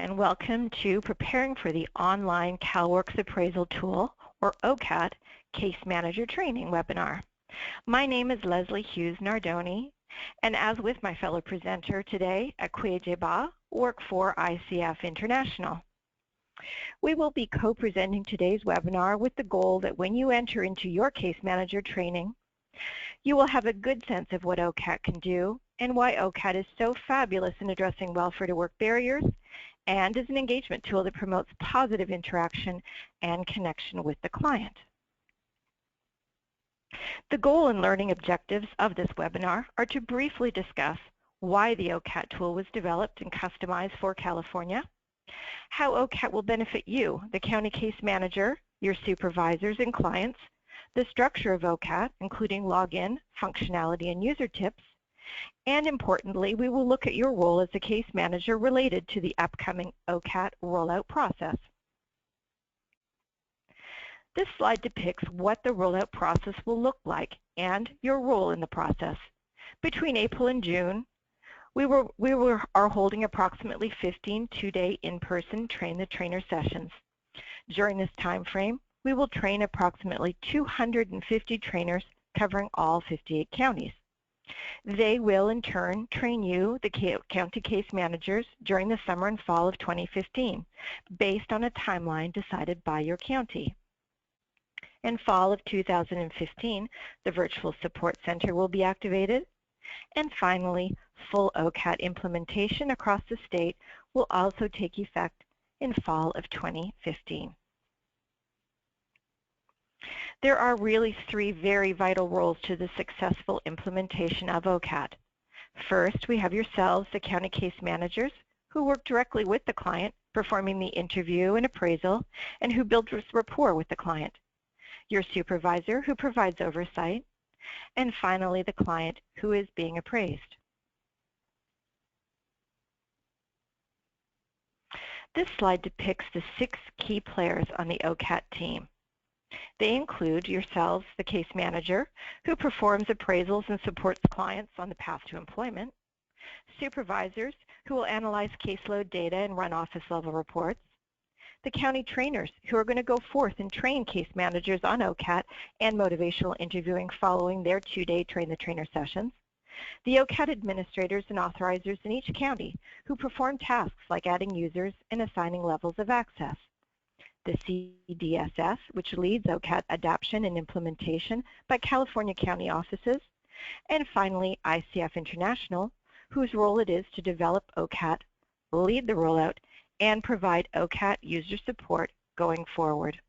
and welcome to Preparing for the Online CalWORKS Appraisal Tool, or OCAT, Case Manager Training webinar. My name is Leslie Hughes Nardoni, and as with my fellow presenter today, Akweje Ba, work for ICF International. We will be co-presenting today's webinar with the goal that when you enter into your Case Manager training, you will have a good sense of what OCAT can do and why OCAT is so fabulous in addressing welfare-to-work barriers and is an engagement tool that promotes positive interaction and connection with the client. The goal and learning objectives of this webinar are to briefly discuss why the OCAT tool was developed and customized for California, how OCAT will benefit you, the county case manager, your supervisors and clients, the structure of OCAT, including login, functionality, and user tips, and importantly, we will look at your role as a case manager related to the upcoming OCAT rollout process. This slide depicts what the rollout process will look like and your role in the process. Between April and June, we are holding approximately 15 two-day in-person train-the-trainer sessions. During this time frame, we will train approximately 250 trainers covering all 58 counties. They will, in turn, train you, the county case managers, during the summer and fall of 2015, based on a timeline decided by your county. In fall of 2015, the Virtual Support Center will be activated. And finally, full OCAT implementation across the state will also take effect in fall of 2015. There are really three very vital roles to the successful implementation of OCAT. First, we have yourselves, the county case managers, who work directly with the client, performing the interview and appraisal, and who build rapport with the client. Your supervisor, who provides oversight, and finally, the client, who is being appraised. This slide depicts the 6 key players on the OCAT team. They include yourselves, the case manager, who performs appraisals and supports clients on the path to employment, supervisors, who will analyze caseload data and run office-level reports, the county trainers, who are going to go forth and train case managers on OCAT and motivational interviewing following their 2-day train-the-trainer sessions, the OCAT administrators and authorizers in each county, who perform tasks like adding users and assigning levels of access, the CDSS, which leads OCAT adoption and implementation by California county offices, and finally ICF International, whose role it is to develop OCAT, lead the rollout, and provide OCAT user support going forward.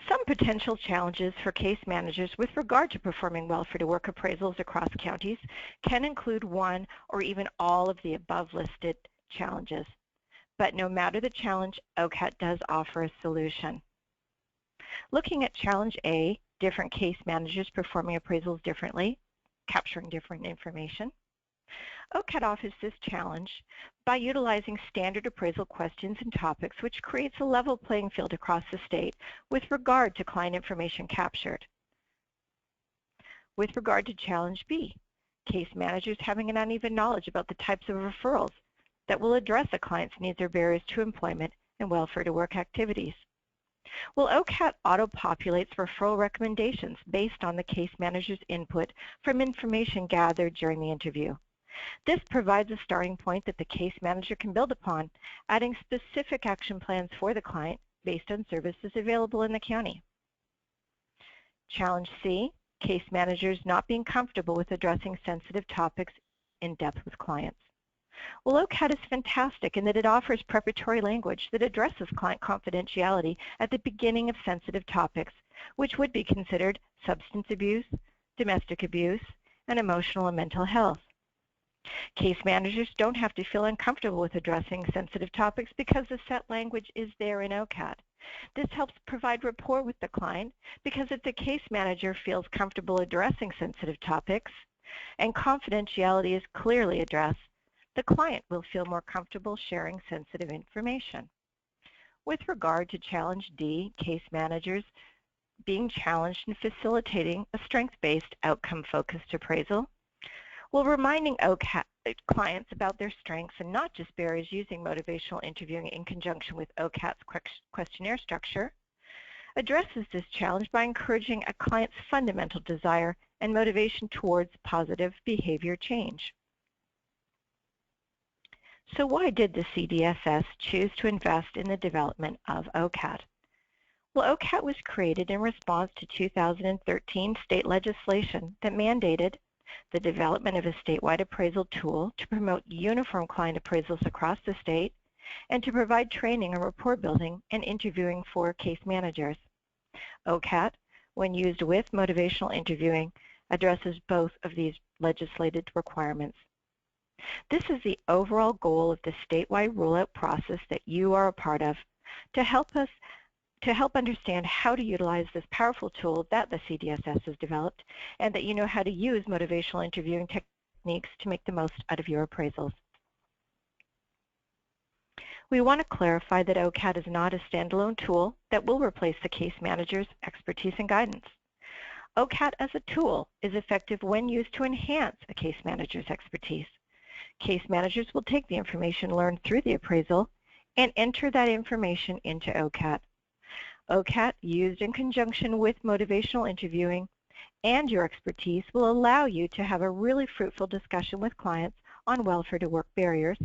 Some potential challenges for case managers with regard to performing welfare-to-work appraisals across counties can include one or even all of the above listed challenges. But no matter the challenge, OCAT does offer a solution. Looking at challenge A, different case managers performing appraisals differently, capturing different information. OCAT offers this challenge by utilizing standard appraisal questions and topics, which creates a level playing field across the state with regard to client information captured. With regard to challenge B, case managers having an uneven knowledge about the types of referrals that will address a client's needs or barriers to employment and welfare-to-work activities. Well, OCAT auto-populates referral recommendations based on the case manager's input from information gathered during the interview. This provides a starting point that the case manager can build upon, adding specific action plans for the client based on services available in the county. Challenge C, case managers not being comfortable with addressing sensitive topics in depth with clients. Well, OCAT is fantastic in that it offers preparatory language that addresses client confidentiality at the beginning of sensitive topics, which would be considered substance abuse, domestic abuse, and emotional and mental health. Case managers don't have to feel uncomfortable with addressing sensitive topics because the set language is there in OCAT. This helps provide rapport with the client because if the case manager feels comfortable addressing sensitive topics and confidentiality is clearly addressed, the client will feel more comfortable sharing sensitive information. With regard to challenge D, case managers being challenged in facilitating a strength-based, outcome-focused appraisal, Well, reminding OCAT clients about their strengths and not just barriers using motivational interviewing in conjunction with OCAT's questionnaire structure addresses this challenge by encouraging a client's fundamental desire and motivation towards positive behavior change. So why did the CDSS choose to invest in the development of OCAT? Well, OCAT was created in response to 2013 state legislation that mandated the development of a statewide appraisal tool to promote uniform client appraisals across the state and to provide training on rapport building and interviewing for case managers. OCAT, when used with motivational interviewing, addresses both of these legislated requirements. This is the overall goal of the statewide rollout process that you are a part of to help understand how to utilize this powerful tool that the CDSS has developed and that you know how to use motivational interviewing techniques to make the most out of your appraisals. We want to clarify that OCAT is not a standalone tool that will replace the case manager's expertise and guidance. OCAT as a tool is effective when used to enhance a case manager's expertise. Case managers will take the information learned through the appraisal and enter that information into OCAT. OCAT, used in conjunction with motivational interviewing and your expertise, will allow you to have a really fruitful discussion with clients on welfare-to-work barriers,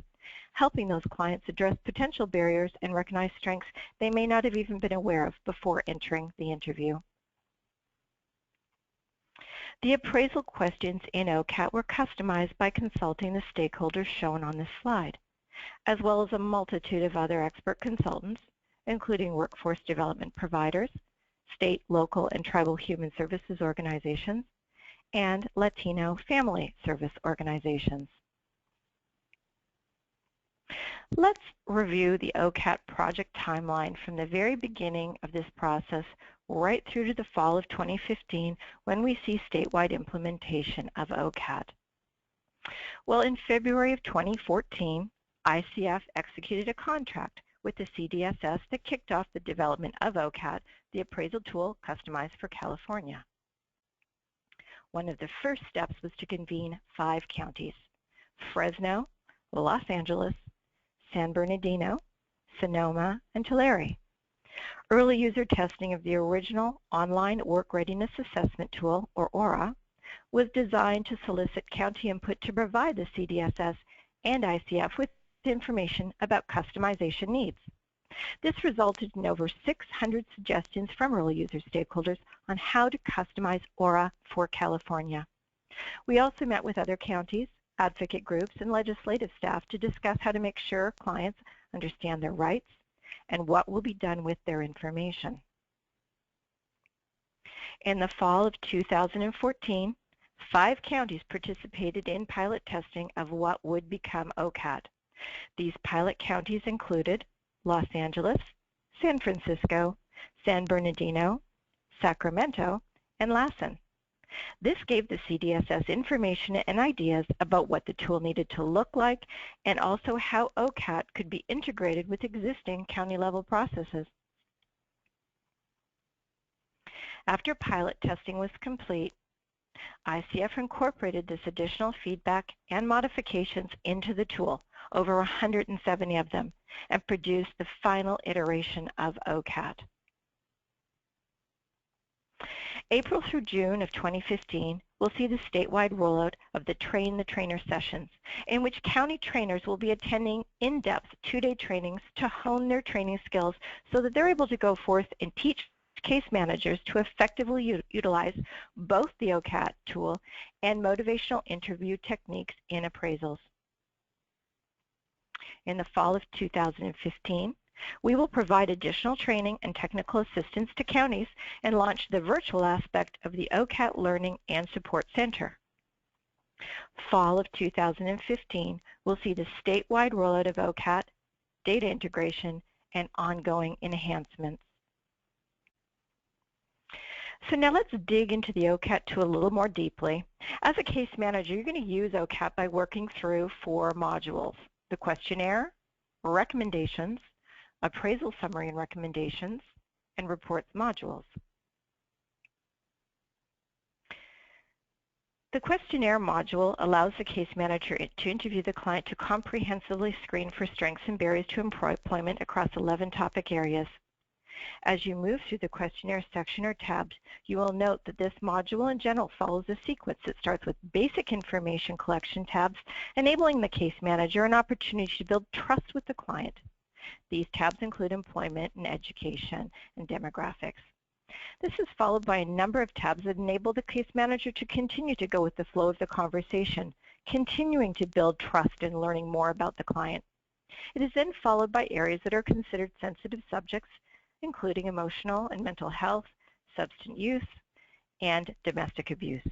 helping those clients address potential barriers and recognize strengths they may not have even been aware of before entering the interview. The appraisal questions in OCAT were customized by consulting the stakeholders shown on this slide, as well as a multitude of other expert consultants, including workforce development providers, state, local, and tribal human services organizations, and Latino family service organizations. Let's review the OCAT project timeline from the very beginning of this process right through to the fall of 2015 when we see statewide implementation of OCAT. Well, in February of 2014, ICF executed a contract with the CDSS that kicked off the development of OCAT, the appraisal tool customized for California. One of the first steps was to convene 5 counties: Fresno, Los Angeles, San Bernardino, Sonoma, and Tulare. Early user testing of the original Online Work Readiness Assessment Tool, or ORA, was designed to solicit county input to provide the CDSS and ICF with information about customization needs. This resulted in over 600 suggestions from early user stakeholders on how to customize ORA for California. We also met with other counties, advocate groups, and legislative staff to discuss how to make sure clients understand their rights and what will be done with their information. In the fall of 2014, 5 counties participated in pilot testing of what would become OCAT. These pilot counties included Los Angeles, San Francisco, San Bernardino, Sacramento, and Lassen. This gave the CDSS information and ideas about what the tool needed to look like and also how OCAT could be integrated with existing county-level processes. After pilot testing was complete, ICF incorporated this additional feedback and modifications into the tool, over 170 of them, and produced the final iteration of OCAT. April through June of 2015 will see the statewide rollout of the Train the Trainer sessions, in which county trainers will be attending in-depth 2-day trainings to hone their training skills so that they're able to go forth and teach case managers to effectively utilize both the OCAT tool and motivational interview techniques in appraisals. In the fall of 2015, we will provide additional training and technical assistance to counties and launch the virtual aspect of the OCAT Learning and Support Center. Fall of 2015 will see the statewide rollout of OCAT, data integration, and ongoing enhancements. So now let's dig into the OCAT tool a little more deeply. As a case manager, you're going to use OCAT by working through 4 modules: the questionnaire, recommendations, appraisal summary and recommendations, and reports modules. The questionnaire module allows the case manager to interview the client to comprehensively screen for strengths and barriers to employment across 11 topic areas. As you move through the questionnaire section or tabs, you will note that this module in general follows a sequence that starts with basic information collection tabs, enabling the case manager an opportunity to build trust with the client. These tabs include employment and education and demographics. This is followed by a number of tabs that enable the case manager to continue to go with the flow of the conversation, continuing to build trust and learning more about the client. It is then followed by areas that are considered sensitive subjects, including emotional and mental health, substance use, and domestic abuse.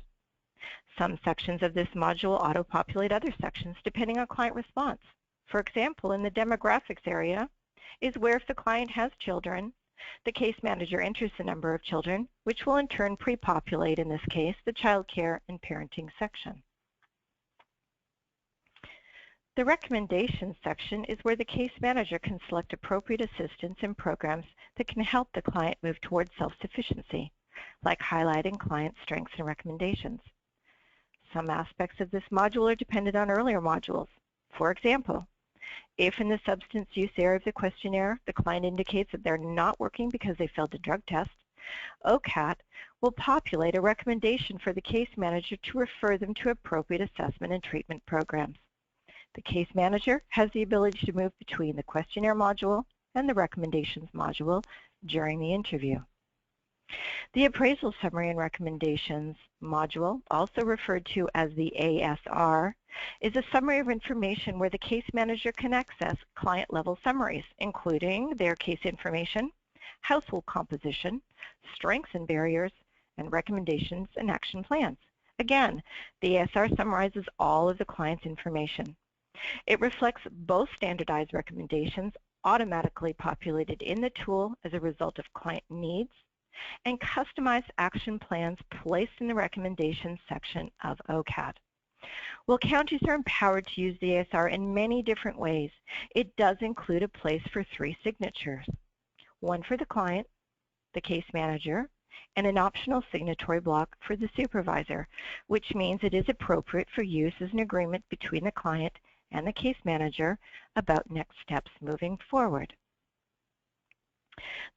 Some sections of this module auto-populate other sections depending on client response. For example, in the demographics area is where if the client has children, the case manager enters the number of children, which will in turn pre-populate, in this case, the child care and parenting section. The recommendations section is where the case manager can select appropriate assistance and programs that can help the client move towards self-sufficiency, like highlighting client strengths and recommendations. Some aspects of this module are dependent on earlier modules. For example, if in the substance use area of the questionnaire, the client indicates that they're not working because they failed a drug test, OCAT will populate a recommendation for the case manager to refer them to appropriate assessment and treatment programs. The case manager has the ability to move between the questionnaire module and the recommendations module during the interview. The appraisal summary and recommendations module, also referred to as the ASR, is a summary of information where the case manager can access client-level summaries, including their case information, household composition, strengths and barriers, and recommendations and action plans. Again, the ASR summarizes all of the client's information. It reflects both standardized recommendations automatically populated in the tool as a result of client needs and customized action plans placed in the recommendations section of OCAT. While counties are empowered to use the ASR in many different ways, it does include a place for 3 signatures, one for the client, the case manager, and an optional signatory block for the supervisor, which means it is appropriate for use as an agreement between the client and the case manager about next steps moving forward.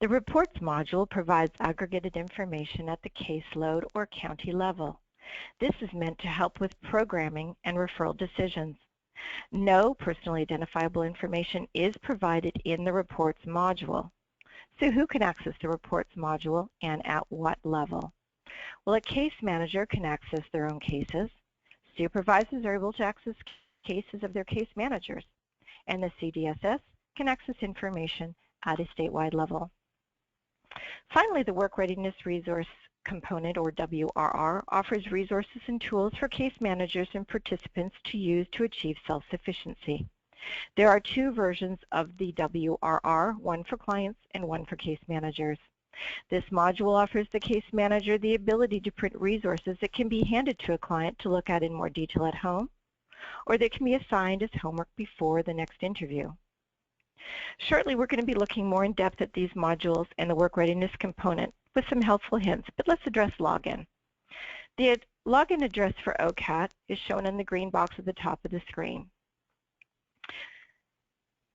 The reports module provides aggregated information at the caseload or county level. This is meant to help with programming and referral decisions. No personally identifiable information is provided in the reports module. So who can access the reports module and at what level? Well, a case manager can access their own cases. Supervisors are able to access cases of their case managers, and the CDSS can access information at a statewide level. Finally, the Work Readiness Resource Component, or WRR, offers resources and tools for case managers and participants to use to achieve self-sufficiency. There are 2 versions of the WRR, one for clients and one for case managers. This module offers the case manager the ability to print resources that can be handed to a client to look at in more detail at home, or that can be assigned as homework before the next interview. Shortly, we're going to be looking more in depth at these modules and the work readiness component with some helpful hints, but let's address login. The login address for OCAT is shown in the green box at the top of the screen.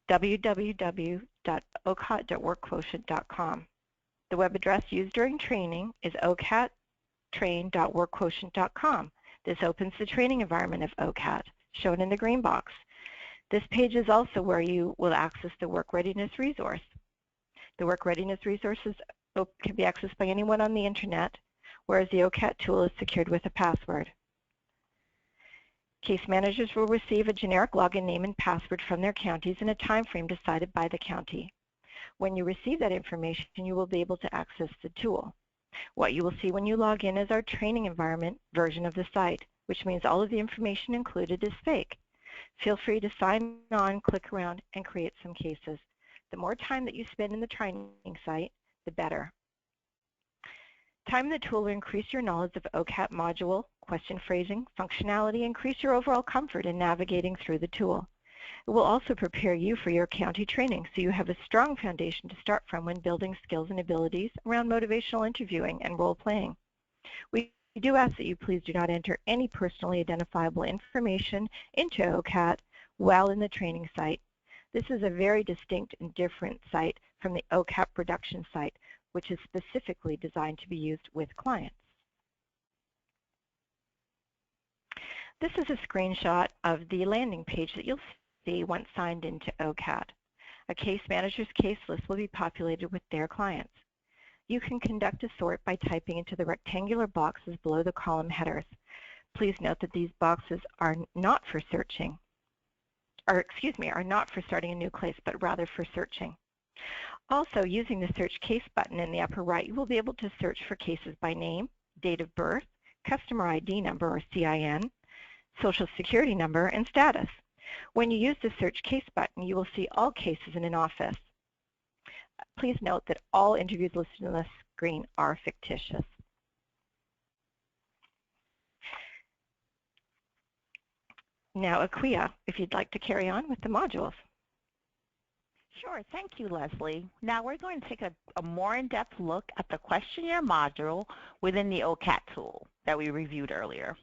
www.ocat.workquotient.com. The web address used during training is ocattrain.workquotient.com. This opens the training environment of OCAT, shown in the green box. This page is also where you will access the Work Readiness resource. The Work Readiness resources can be accessed by anyone on the internet, whereas the OCAT tool is secured with a password. Case managers will receive a generic login name and password from their counties in a time frame decided by the county. When you receive that information, you will be able to access the tool. What you will see when you log in is our training environment version of the site, which means all of the information included is fake. Feel free to sign on, click around, and create some cases. The more time that you spend in the training site, the better. Time in the tool will increase your knowledge of OCAT module, question phrasing, functionality, increase your overall comfort in navigating through the tool. It will also prepare you for your county training, so you have a strong foundation to start from when building skills and abilities around motivational interviewing and role playing. We We do ask that you please do not enter any personally identifiable information into OCAT while in the training site. This is a very distinct and different site from the OCAT production site, which is specifically designed to be used with clients. This is a screenshot of the landing page that you'll see once signed into OCAT. A case manager's case list will be populated with their clients. You can conduct a sort by typing into the rectangular boxes below the column headers. Please note that these boxes are not for searching, are not for starting a new case, but rather for searching. Also, using the Search Case button in the upper right, you will be able to search for cases by name, date of birth, customer ID number or CIN, social security number, and status. When you use the Search Case button, you will see all cases in an office. Please note that all interviews listed on the screen are fictitious. Now, Akua, if you'd like to carry on with the modules. Sure, thank you, Leslie. Now we're going to take a more in-depth look at the questionnaire module within the OCAT tool that we reviewed earlier.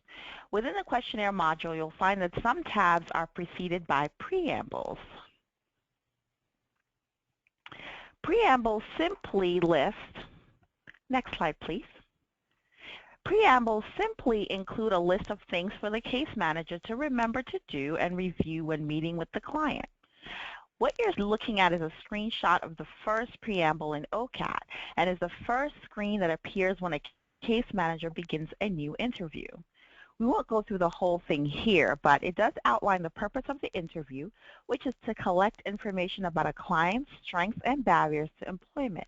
Within the questionnaire module, you'll find that some tabs are preceded by preambles. Preambles simply list, next slide please. Preambles simply include a list of things for the case manager to remember to do and review when meeting with the client. What you're looking at is a screenshot of the first preamble in OCAT and is the first screen that appears when a case manager begins a new interview. We won't go through the whole thing here, but it does outline the purpose of the interview, which is to collect information about a client's strengths and barriers to employment.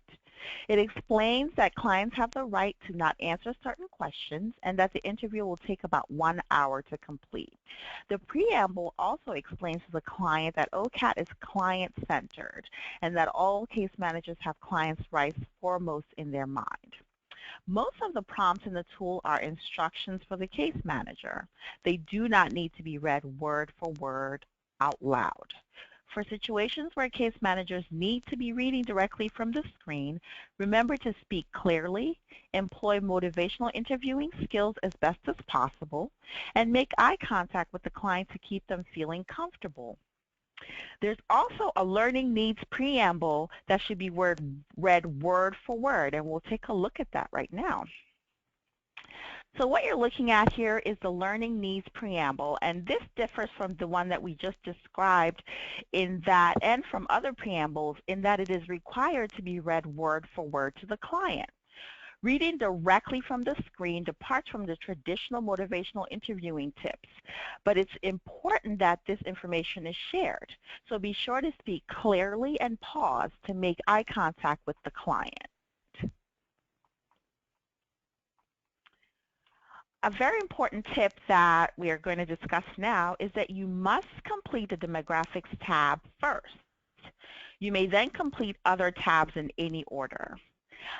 It explains that clients have the right to not answer certain questions and that the interview will take about 1 hour to complete. The preamble also explains to the client that OCAT is client-centered and that all case managers have clients' rights foremost in their mind. Most of the prompts in the tool are instructions for the case manager. They do not need to be read word for word out loud. For situations where case managers need to be reading directly from the screen, remember to speak clearly, employ motivational interviewing skills as best as possible, and make eye contact with the client to keep them feeling comfortable. There's also a learning needs preamble that should be read word for word, and we'll take a look at that right now. So what you're looking at here is the learning needs preamble, and this differs from the one that we just described in that, and from other preambles, in that it is required to be read word for word to the client. Reading directly from the screen departs from the traditional motivational interviewing tips, but it's important that this information is shared. So be sure to speak clearly and pause to make eye contact with the client. A very important tip that we are going to discuss now is that you must complete the demographics tab first. You may then complete other tabs in any order.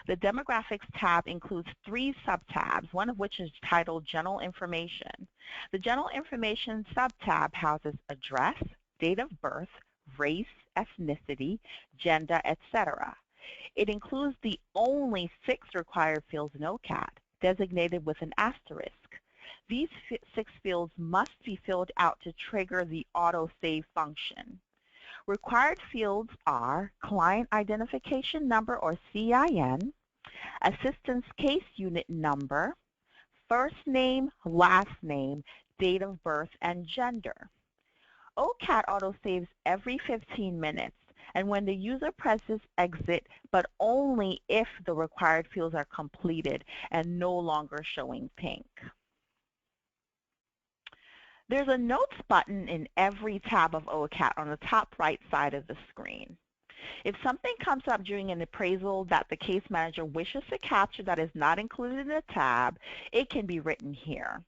The demographics tab includes 3 sub-tabs, one of which is titled General Information. The General Information sub-tab houses address, date of birth, race, ethnicity, gender, etc. It includes the only 6 required fields in OCAT, designated with an asterisk. These 6 fields must be filled out to trigger the auto-save function. Required fields are Client Identification Number or CIN, Assistance Case Unit Number, first name, last name, date of birth, and gender. OCAT autosaves every 15 minutes, and when the user presses exit, but only if the required fields are completed and no longer showing pink. There's a Notes button in every tab of OCAT on the top right side of the screen. If something comes up during an appraisal that the case manager wishes to capture that is not included in the tab, it can be written here.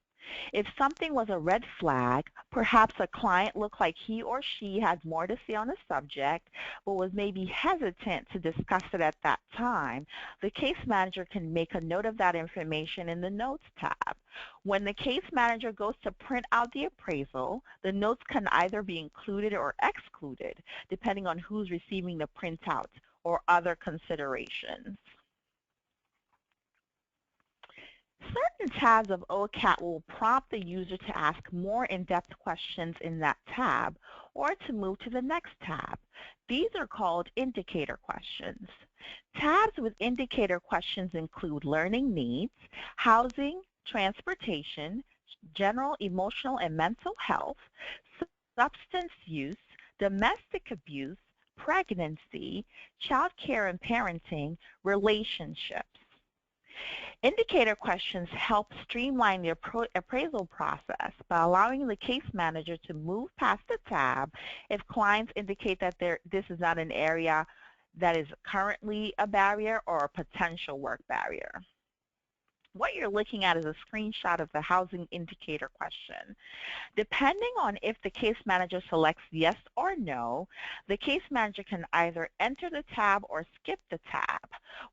If something was a red flag, perhaps a client looked like he or she had more to say on the subject, but was maybe hesitant to discuss it at that time, the case manager can make a note of that information in the Notes tab. When the case manager goes to print out the appraisal, the notes can either be included or excluded, depending on who's receiving the printouts or other considerations. certain tabs of OCAT will prompt the user to ask more in-depth questions in that tab or to move to the next tab. These are called indicator questions. Tabs with indicator questions include learning needs, housing, transportation, general emotional and mental health, substance use, domestic abuse, pregnancy, child care and parenting, relationships. Indicator questions help streamline the appraisal process by allowing the case manager to move past the tab if clients indicate that this is not an area that is currently a barrier or a potential work barrier. What you're looking at is a screenshot of the housing indicator question. Depending on if the case manager selects yes or no, the case manager can either enter the tab or skip the tab.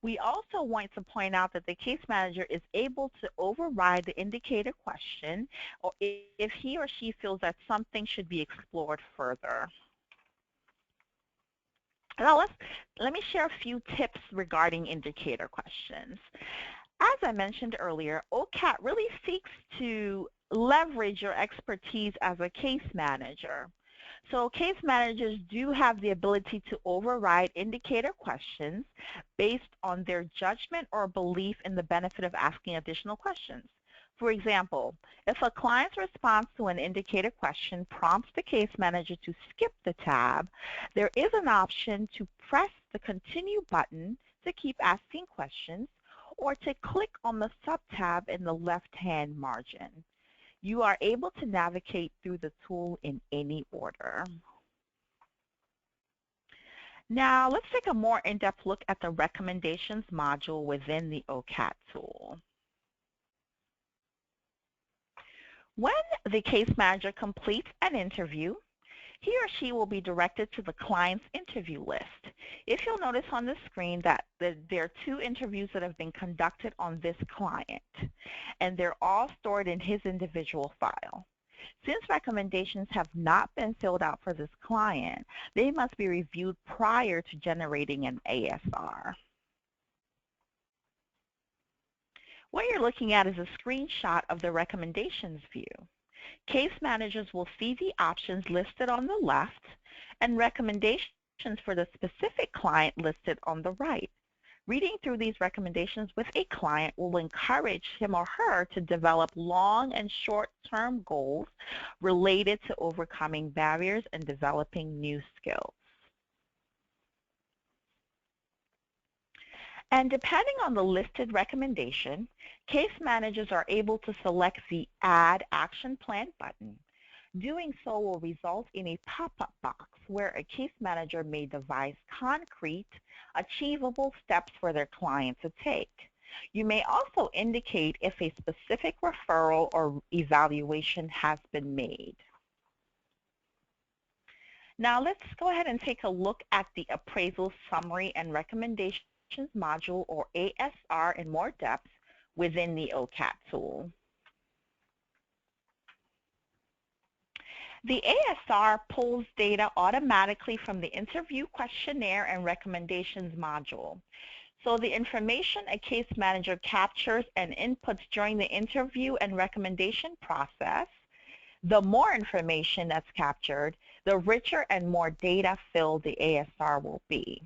We also want to point out that the case manager is able to override the indicator question or if he or she feels that something should be explored further. Now let me share a few tips regarding indicator questions. As I mentioned earlier, OCAT really seeks to leverage your expertise as a case manager. So case managers do have the ability to override indicator questions based on their judgment or belief in the benefit of asking additional questions. For example, if a client's response to an indicator question prompts the case manager to skip the tab, there is an option to press the continue button to keep asking questions or to click on the sub-tab in the left-hand margin. You are able to navigate through the tool in any order. Now, let's take a more in-depth look at the recommendations module within the OCAT tool. When the case manager completes an interview, he or she will be directed to the client's interview list. If you'll notice on the screen that there are 2 interviews that have been conducted on this client, and they're all stored in his individual file. Since recommendations have not been filled out for this client, they must be reviewed prior to generating an ASR. What you're looking at is a screenshot of the recommendations view. Case managers will see the options listed on the left and recommendations for the specific client listed on the right. Reading through these recommendations with a client will encourage him or her to develop long and short-term goals related to overcoming barriers and developing new skills. And depending on the listed recommendation, case managers are able to select the Add Action Plan button. Doing so will result in a pop-up box where a case manager may devise concrete, achievable steps for their client to take. You may also indicate if a specific referral or evaluation has been made. Now let's go ahead and take a look at the Appraisal Summary and Recommendations module, or ASR, in more depth within the OCAT tool. The ASR pulls data automatically from the interview questionnaire and recommendations module. So the information a case manager captures and inputs during the interview and recommendation process, the more information that's captured, the richer and more data-filled the ASR will be.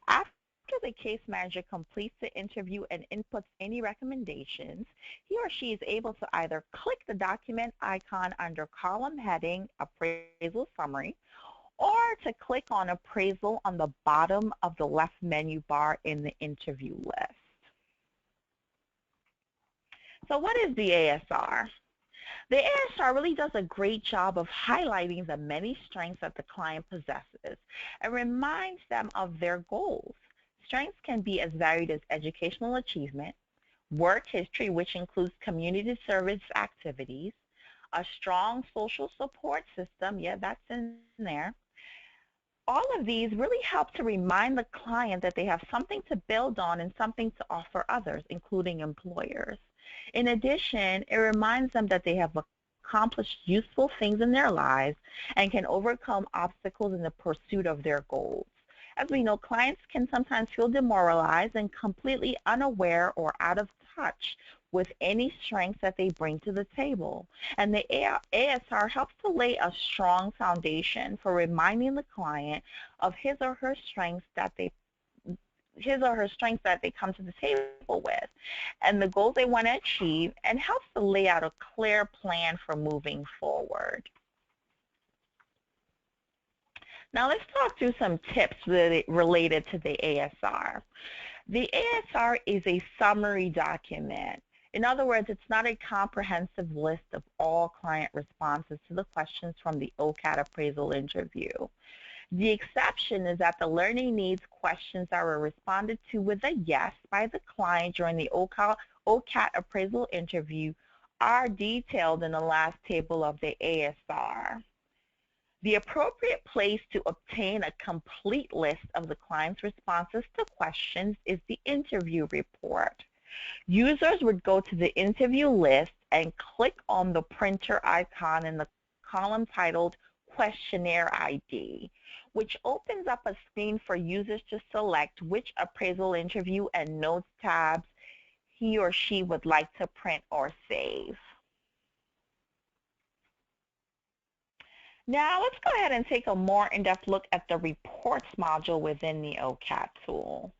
After the case manager completes the interview and inputs any recommendations, he or she is able to either click the document icon under column heading Appraisal Summary, or to click on Appraisal on the bottom of the left menu bar in the interview list. So what is the ASR? The ASR really does a great job of highlighting the many strengths that the client possesses and reminds them of their goals. Strengths can be as varied as educational achievement, work history, which includes community service activities, a strong social support system, yeah, that's in there. All of these really help to remind the client that they have something to build on and something to offer others, including employers. In addition, it reminds them that they have accomplished useful things in their lives and can overcome obstacles in the pursuit of their goals. As we know, clients can sometimes feel demoralized and completely unaware or out of touch with any strengths that they bring to the table. And the ASR helps to lay a strong foundation for reminding the client of his or her strengths that they come to the table with and the goals they want to achieve, and helps to lay out a clear plan for moving forward. Now let's talk through some tips related to the ASR. The ASR is a summary document. In other words, it's not a comprehensive list of all client responses to the questions from the OCAT appraisal interview. The exception is that the learning needs questions that were responded to with a yes by the client during the OCAT appraisal interview are detailed in the last table of the ASR. The appropriate place to obtain a complete list of the client's responses to questions is the interview report. Users would go to the interview list and click on the printer icon in the column titled Questionnaire ID, which opens up a screen for users to select which appraisal interview and notes tabs he or she would like to print or save. Now let's go ahead and take a more in-depth look at the reports module within the OCAT tool.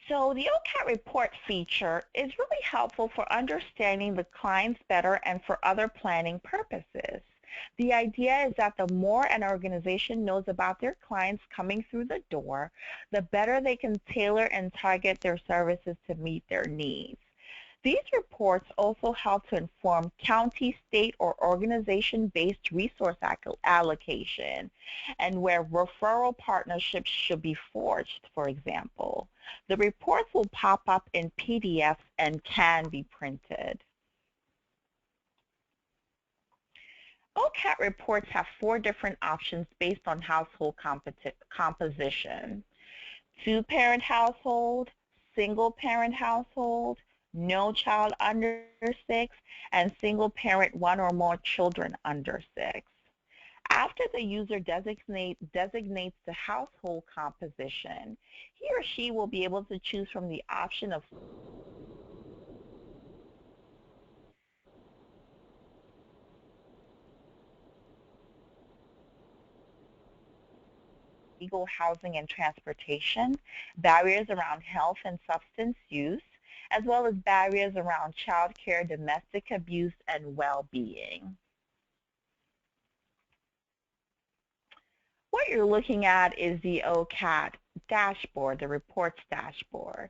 So the OCAT report feature is really helpful for understanding the clients better and for other planning purposes. The idea is that the more an organization knows about their clients coming through the door, the better they can tailor and target their services to meet their needs. These reports also help to inform county, state, or organization-based resource allocation and where referral partnerships should be forged, for example. The reports will pop up in PDFs and can be printed. OCAT reports have 4 different options based on household composition: 2-parent household, single-parent household, no child under 6, and single parent 1 or more children under 6. After the user designates the household composition, he or she will be able to choose from the option of legal, housing, and transportation, barriers around health and substance use, as well as barriers around child care, domestic abuse, and well-being. What you're looking at is the OCAT dashboard, the reports dashboard.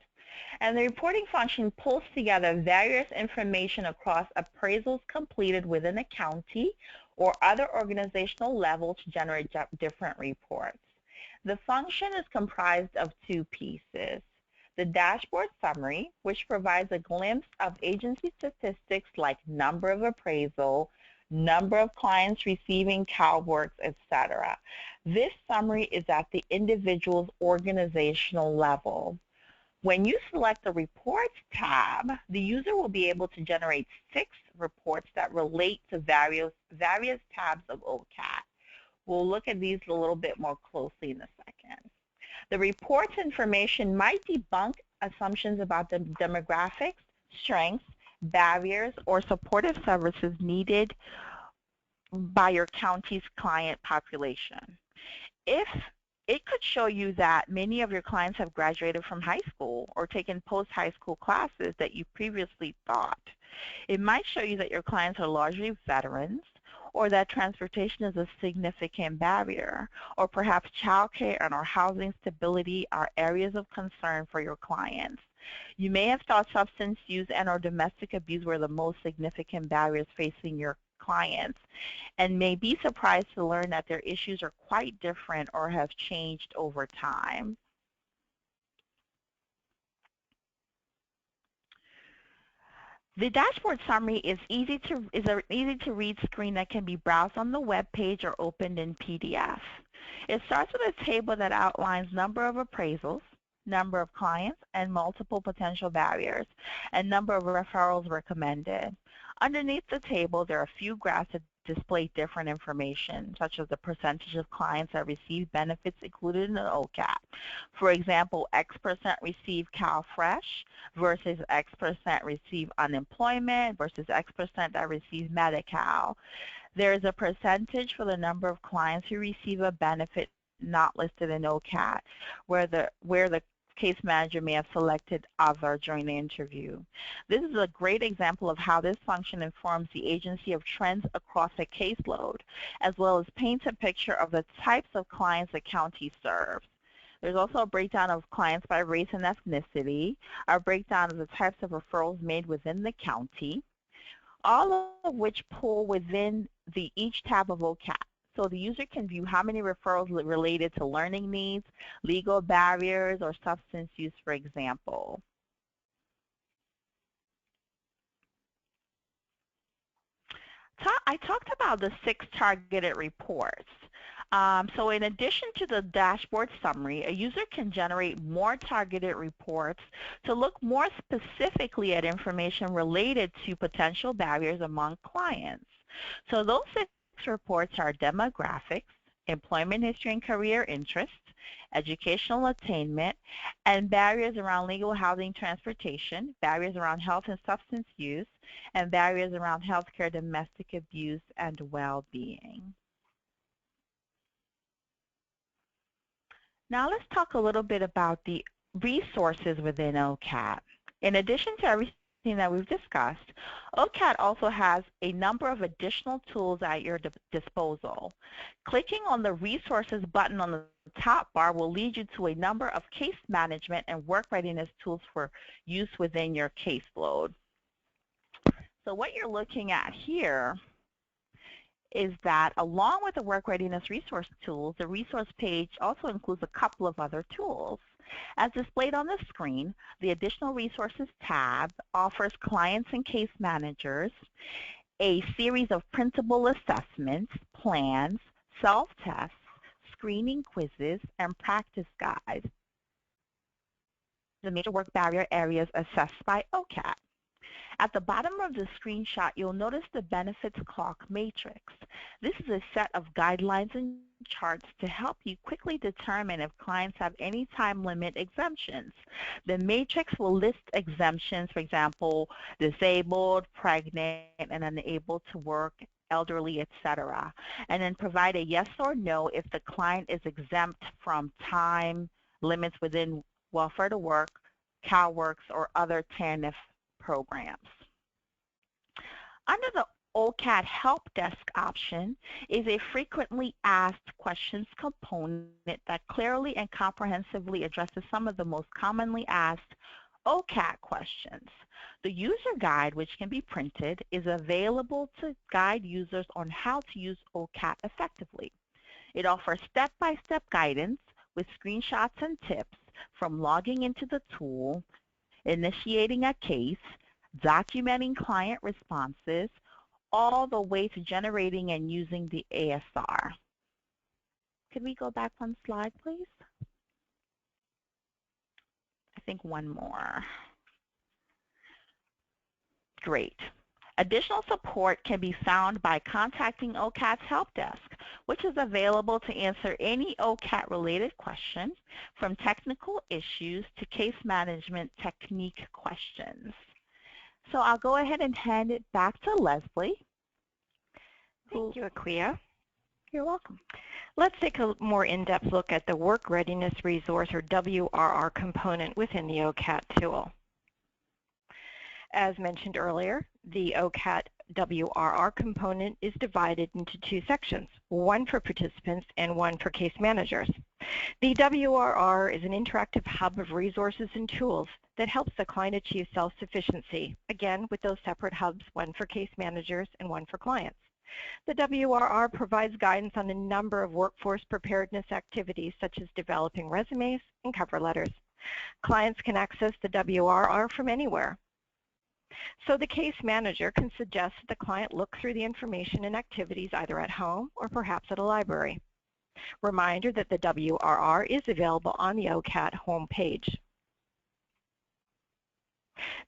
And the reporting function pulls together various information across appraisals completed within a county or other organizational level to generate different reports. The function is comprised of 2 pieces: the dashboard summary, which provides a glimpse of agency statistics like number of appraisal, number of clients receiving CalWORKs, etc. This summary is at the individual's organizational level. When you select the Reports tab, the user will be able to generate 6 reports that relate to various tabs of OCAT. We'll look at these a little bit more closely in a second. The report's information might debunk assumptions about the demographics, strengths, barriers, or supportive services needed by your county's client population. If it could show you that many of your clients have graduated from high school or taken post-high school classes that you previously thought. It might show you that your clients are largely veterans, or that transportation is a significant barrier, or perhaps childcare and or housing stability are areas of concern for your clients. You may have thought substance use and or domestic abuse were the most significant barriers facing your clients, and may be surprised to learn that their issues are quite different or have changed over time. The dashboard summary is an easy-to-read screen that can be browsed on the web page or opened in PDF. It starts with a table that outlines number of appraisals, number of clients, and multiple potential barriers, and number of referrals recommended. Underneath the table, there are a few graphs that display different information, such as the percentage of clients that receive benefits included in the OCAT. For example, X% receive CalFresh versus X% receive unemployment versus X% that receive Medi-Cal. There is a percentage for the number of clients who receive a benefit not listed in OCAT, where the case manager may have selected other during the interview. This is a great example of how this function informs the agency of trends across a caseload, as well as paints a picture of the types of clients the county serves. There's also a breakdown of clients by race and ethnicity, a breakdown of the types of referrals made within the county, all of which pull within each tab of OCAT. So the user can view how many referrals related to learning needs, legal barriers, or substance use, for example. I talked about the 6 targeted reports. So in addition to the dashboard summary, a user can generate more targeted reports to look more specifically at information related to potential barriers among clients. So those 6 reports are demographics, employment history and career interests, educational attainment, and barriers around legal housing transportation, barriers around health and substance use, and barriers around healthcare, domestic abuse, and well-being. Now let's talk a little bit about the resources within OCAT. In addition to everything that we've discussed, OCAT also has a number of additional tools at your disposal. Clicking on the Resources button on the top bar will lead you to a number of case management and work readiness tools for use within your caseload. So what you're looking at here is that along with the work readiness resource tools, the resource page also includes a couple of other tools. As displayed on the screen, the Additional Resources tab offers clients and case managers a series of printable assessments, plans, self-tests, screening quizzes, and practice guides. The major work barrier areas assessed by OCAT. At the bottom of the screenshot, you'll notice the benefits clock matrix. This is a set of guidelines and charts to help you quickly determine if clients have any time limit exemptions. The matrix will list exemptions, for example, disabled, pregnant, and unable to work, elderly, etc., and then provide a yes or no if the client is exempt from time limits within Welfare to Work, CalWORKS, or other TANF programs. Under the OCAT Help Desk option is a frequently asked questions component that clearly and comprehensively addresses some of the most commonly asked OCAT questions. The user guide, which can be printed, is available to guide users on how to use OCAT effectively. It offers step-by-step guidance with screenshots and tips from logging into the tool, initiating a case, documenting client responses, all the way to generating and using the ASR. Could we go back one slide, please? I think one more. Great. Additional support can be found by contacting OCAT's Help Desk, which is available to answer any OCAT-related questions, from technical issues to case management technique questions. So I'll go ahead and hand it back to Leslie. Thank you, Aquia. You're welcome. Let's take a more in-depth look at the Work Readiness Resource, or WRR, component within the OCAT tool. As mentioned earlier, the OCAT WRR component is divided into 2 sections, one for participants and one for case managers. The WRR is an interactive hub of resources and tools that helps the client achieve self-sufficiency, again with those separate hubs, one for case managers and one for clients. The WRR provides guidance on a number of workforce preparedness activities, such as developing resumes and cover letters. Clients can access the WRR from anywhere. So the case manager can suggest that the client look through the information and activities either at home or perhaps at a library. Reminder that the WRR is available on the OCAT homepage.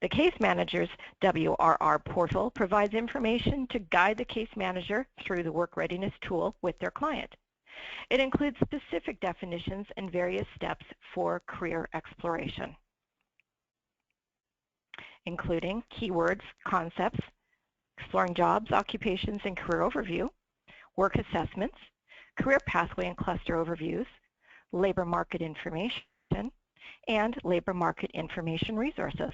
The case manager's WRR portal provides information to guide the case manager through the work readiness tool with their client. It includes specific definitions and various steps for career exploration, including keywords, concepts, exploring jobs, occupations, and career overview, work assessments, career pathway and cluster overviews, labor market information, and labor market information resources.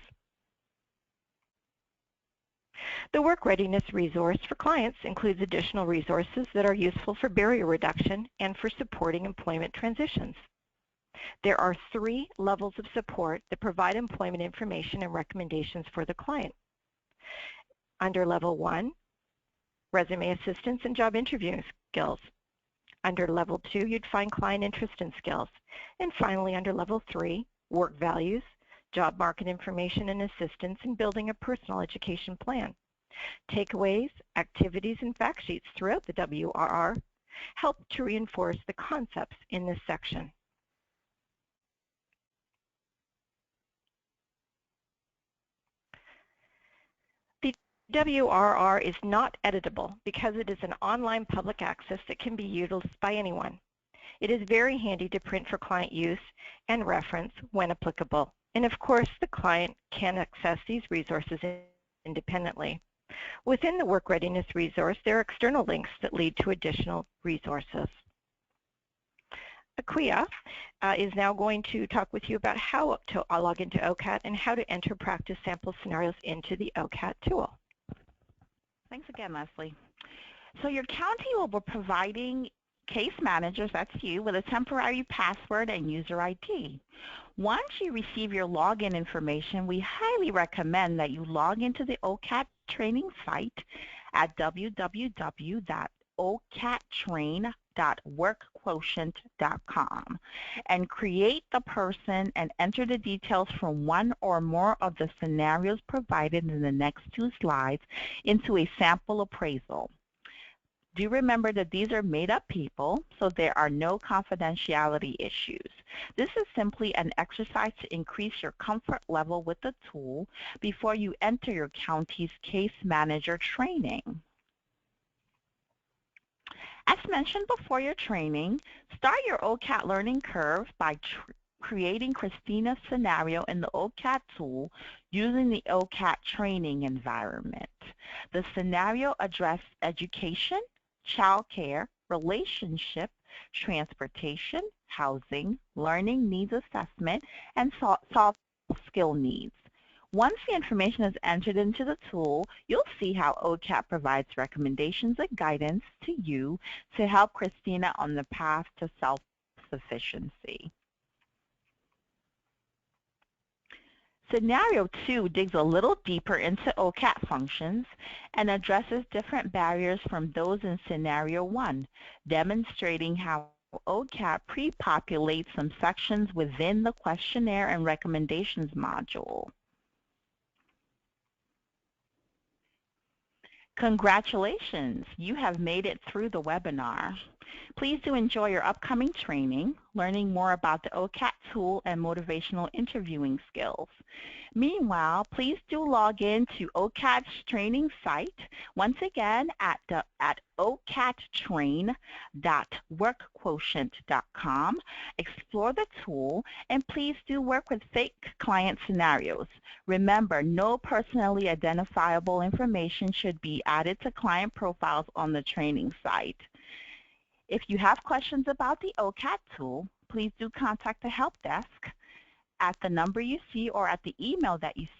The Work Readiness resource for clients includes additional resources that are useful for barrier reduction and for supporting employment transitions. There are 3 levels of support that provide employment information and recommendations for the client. Under Level 1, resume assistance and job interviewing skills. Under Level 2, you'd find client interest and skills. And finally, under Level 3, work values, job market information and assistance in building a personal education plan. Takeaways, activities, and fact sheets throughout the WRR help to reinforce the concepts in this section. The WRR is not editable because it is an online public access that can be utilized by anyone. It is very handy to print for client use and reference when applicable. And of course, the client can access these resources independently. Within the Work Readiness resource, there are external links that lead to additional resources. Aquia is now going to talk with you about how to log into OCAT and how to enter practice sample scenarios into the OCAT tool. Thanks again, Leslie. So your county will be providing case managers, that's you, with a temporary password and user ID. Once you receive your login information, we highly recommend that you log into the OCAT training site at www.ocattrain.workquotient.com and create the person and enter the details from one or more of the scenarios provided in the next 2 slides into a sample appraisal. Do remember that these are made-up people, so there are no confidentiality issues. This is simply an exercise to increase your comfort level with the tool before you enter your county's case manager training. As mentioned before your training, start your OCAT learning curve by creating Christina's scenario in the OCAT tool using the OCAT training environment. The scenario addresses education, childcare, relationship, transportation, housing, learning needs assessment, and soft skill needs. Once the information is entered into the tool, you'll see how OCAT provides recommendations and guidance to you to help Christina on the path to self-sufficiency. Scenario 2 digs a little deeper into OCAT functions and addresses different barriers from those in Scenario 1, demonstrating how OCAT pre-populates some sections within the questionnaire and recommendations module. Congratulations, you have made it through the webinar. Please do enjoy your upcoming training, learning more about the OCAT tool and motivational interviewing skills. Meanwhile, please do log in to OCAT's training site, once again at ocattrain.workquotient.com. Explore the tool, and please do work with fake client scenarios. Remember, no personally identifiable information should be added to client profiles on the training site. If you have questions about the OCAT tool, please do contact the help desk at the number you see or at the email that you see